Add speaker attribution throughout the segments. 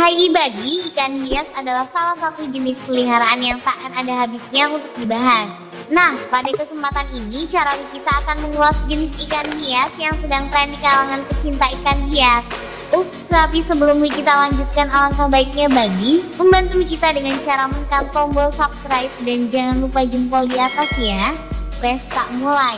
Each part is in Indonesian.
Speaker 1: Hai Bagi, ikan hias adalah salah satu jenis peliharaan yang tak akan ada habisnya untuk dibahas. Nah, pada kesempatan ini cara kita akan mengulas jenis ikan hias yang sedang tren di kalangan pecinta ikan hias. Ups, tapi sebelum kita lanjutkan, alangkah baiknya Bagi membantu kita dengan cara menekan tombol subscribe dan jangan lupa jempol di atas ya. Let's start mulai.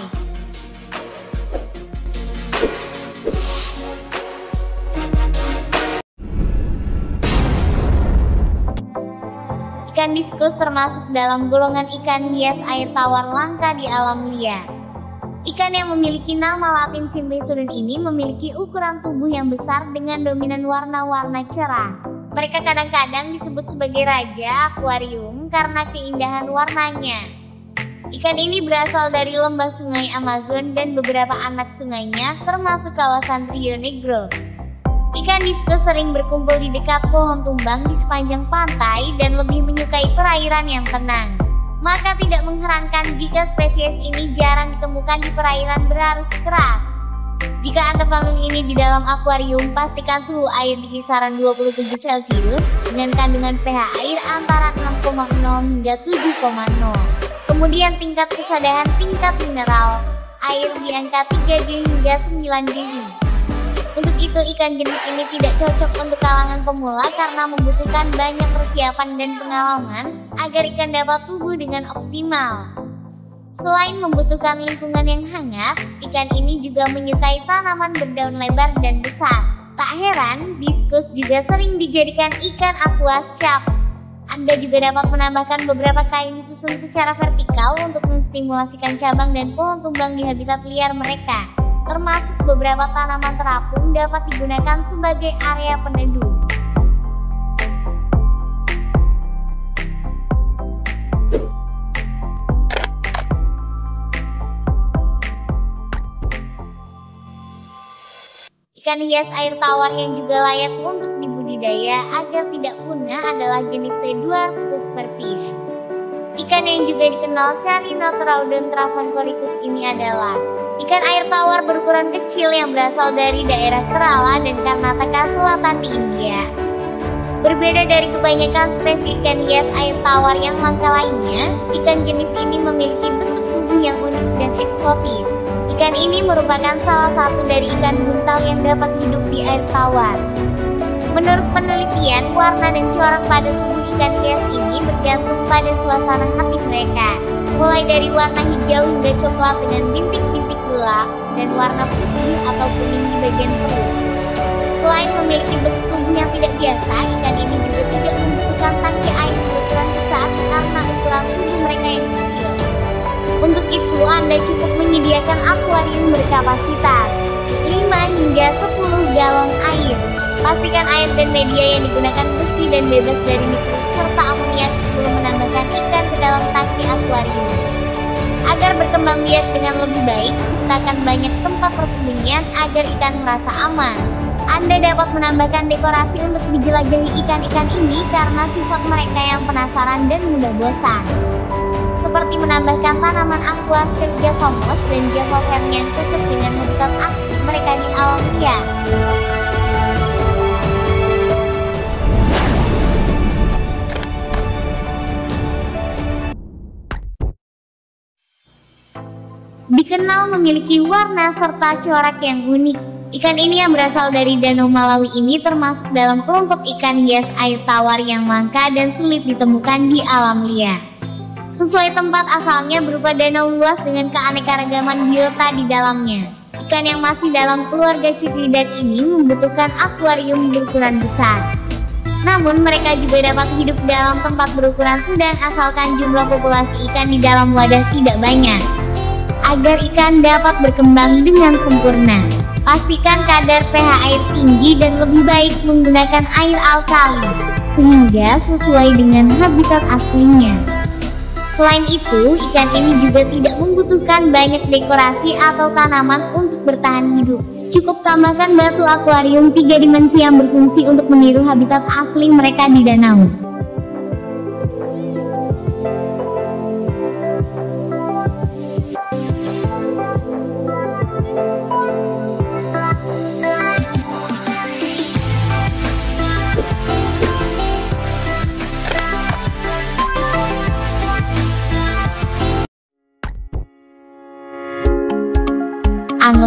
Speaker 1: Ikan diskus termasuk dalam golongan ikan hias air tawar langka di alam liar. Ikan yang memiliki nama latin Simprisodon ini memiliki ukuran tubuh yang besar dengan dominan warna-warna cerah. Mereka kadang-kadang disebut sebagai raja akuarium karena keindahan warnanya. Ikan ini berasal dari lembah sungai Amazon dan beberapa anak sungainya termasuk kawasan Rio Negro. Ikan diskus sering berkumpul di dekat pohon tumbang di sepanjang pantai dan lebih menyukai perairan yang tenang. Maka tidak mengherankan jika spesies ini jarang ditemukan di perairan berarus keras. Jika Anda panen ini di dalam akuarium, pastikan suhu air di kisaran 27 Celcius dengan kandungan pH air antara 6,0 hingga 7,0. Kemudian tingkat kesadaran tingkat mineral air di angka 3G hingga 9G. Untuk itu ikan jenis ini tidak cocok untuk kalangan pemula karena membutuhkan banyak persiapan dan pengalaman agar ikan dapat tumbuh dengan optimal. Selain membutuhkan lingkungan yang hangat, ikan ini juga menyukai tanaman berdaun lebar dan besar. Tak heran, diskus juga sering dijadikan ikan aquas cap. Anda juga dapat menambahkan beberapa kain disusun secara vertikal untuk menstimulasikan cabang dan pohon tumbang di habitat liar mereka. Termasuk beberapa tanaman terapung dapat digunakan sebagai area peneduh. Ikan hias air tawar yang juga layak untuk dibudidaya agar tidak punah adalah jenis dwarf pufferfish. Ikan yang juga dikenal Carinotraudon travancoricus ini adalah ikan air tawar berukuran kecil yang berasal dari daerah Kerala dan Karnataka Selatan di India. Berbeda dari kebanyakan spesies ikan hias air tawar yang langka lainnya, ikan jenis ini memiliki bentuk tubuh yang unik dan eksotis. Ikan ini merupakan salah satu dari ikan buntal yang dapat hidup di air tawar. Menurut penelitian, warna dan corak pada tubuh ikan hias ini bergantung pada suasana hati mereka, mulai dari warna hijau hingga coklat dengan bintik-bintik gelap, dan warna putih atau kuning di bagian perut. Selain memiliki bentuk tubuh yang tidak biasa, ikan ini juga tidak membutuhkan tangki air berukuran besar karena ukuran tubuh mereka yang kecil. Untuk itu, Anda cukup menyediakan akuarium berkapasitas 5 hingga 10 galon air. Pastikan air dan media yang digunakan bersih dan bebas dari nitrit serta amoniak sebelum menambahkan ikan ke dalam tangki akuarium. Agar berkembang biak dengan lebih baik, ciptakan banyak tempat persembunyian agar ikan merasa aman. Anda dapat menambahkan dekorasi untuk dijelajahi ikan-ikan ini karena sifat mereka yang penasaran dan mudah bosan. Seperti menambahkan tanaman aquas Javomos dan Javofern yang cocok dengan habitat asli mereka di alam liar. Dikenal memiliki warna serta corak yang unik. Ikan ini yang berasal dari Danau Malawi ini termasuk dalam kelompok ikan hias air tawar yang langka dan sulit ditemukan di alam liar. Sesuai tempat asalnya berupa danau luas dengan keanekaragaman biota di dalamnya. Ikan yang masih dalam keluarga Cichlidae ini membutuhkan akuarium berukuran besar. Namun mereka juga dapat hidup dalam tempat berukuran sedang asalkan jumlah populasi ikan di dalam wadah tidak banyak. Agar ikan dapat berkembang dengan sempurna, pastikan kadar pH air tinggi dan lebih baik menggunakan air alkali, sehingga sesuai dengan habitat aslinya. Selain itu, ikan ini juga tidak membutuhkan banyak dekorasi atau tanaman untuk bertahan hidup. Cukup tambahkan batu akuarium 3 dimensi yang berfungsi untuk meniru habitat asli mereka di danau.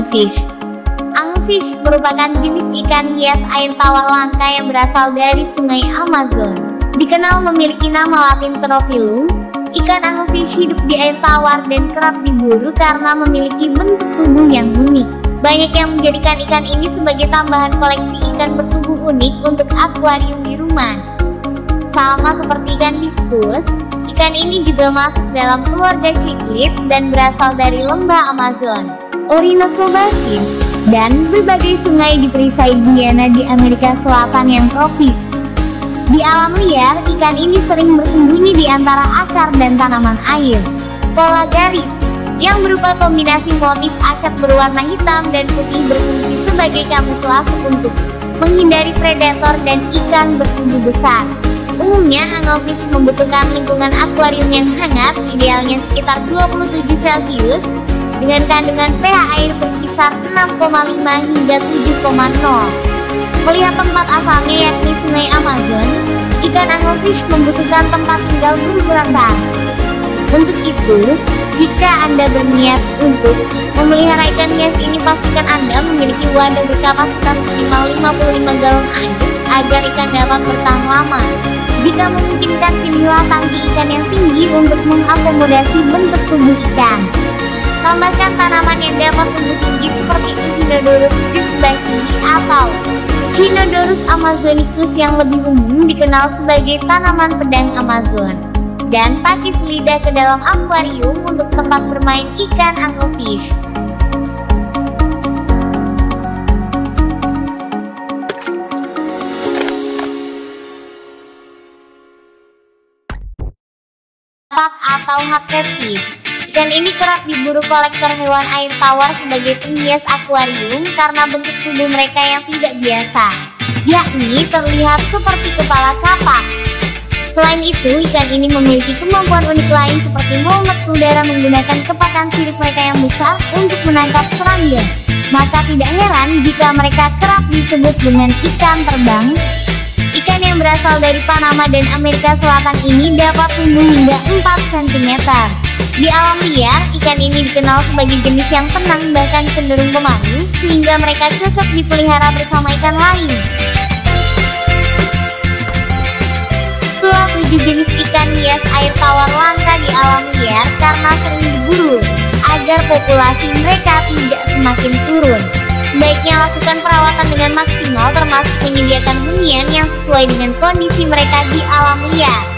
Speaker 1: anglefish. Anglefish merupakan jenis ikan hias air tawar langka yang berasal dari sungai Amazon. Dikenal memiliki nama latin Tropilum, ikan anglefish hidup di air tawar dan kerap diburu karena memiliki bentuk tubuh yang unik. Banyak yang menjadikan ikan ini sebagai tambahan koleksi ikan bertubuh unik untuk akuarium di rumah. Sama seperti ikan diskus, ikan ini juga masuk dalam keluarga cichlid dan berasal dari lembah Amazon, Orinoco Basin, dan berbagai sungai di perisai Guyana di Amerika Selatan yang tropis. Di alam liar, ikan ini sering bersembunyi di antara akar dan tanaman air. Pola garis, yang berupa kombinasi motif acak berwarna hitam dan putih berfungsi sebagai kamuflase untuk menghindari predator dan ikan bertubuh besar. Umumnya, anglefish membutuhkan lingkungan akuarium yang hangat, idealnya sekitar 27 Celcius, dengan kandungan pH air berkisar 6,5 hingga 7,0. Melihat tempat asalnya yakni sungai Amazon, ikan anglefish membutuhkan tempat tinggal berukuran besar. Untuk itu, jika Anda berniat untuk memelihara ikan hias ini, pastikan Anda memiliki wadah berkapasitas minimal 55 galon air agar ikan dapat bertahan lama. Jika memungkinkan, pilihlah tangki ikan yang tinggi untuk mengakomodasi bentuk tubuh ikan. Tambahkan tanaman yang dapat tumbuh tinggi seperti Echinodorus frisbee atau Echinodorus amazonicus yang lebih umum dikenal sebagai tanaman pedang Amazon, dan pakis lidah ke dalam akuarium untuk tempat bermain ikan anglefish. Atau hagfish. Ikan ini kerap diburu kolektor hewan air tawar sebagai penghias akuarium karena bentuk tubuh mereka yang tidak biasa, yakni terlihat seperti kepala kapak. Selain itu, ikan ini memiliki kemampuan unik lain seperti melompat ke udara menggunakan kepakan sirip mereka yang besar untuk menangkap serangga. Maka tidak heran jika mereka kerap disebut dengan ikan terbang. Ikan yang berasal dari Panama dan Amerika Selatan ini dapat tumbuh hingga 4 cm. Di alam liar, ikan ini dikenal sebagai jenis yang tenang bahkan cenderung pemalu, sehingga mereka cocok dipelihara bersama ikan lain. Itulah 7 jenis ikan hias air tawar langka di alam liar karena sering diburu, agar populasi mereka tidak semakin turun. Sebaiknya lakukan perawatan dengan maksimal, termasuk menyediakan hunian yang sesuai dengan kondisi mereka di alam liar.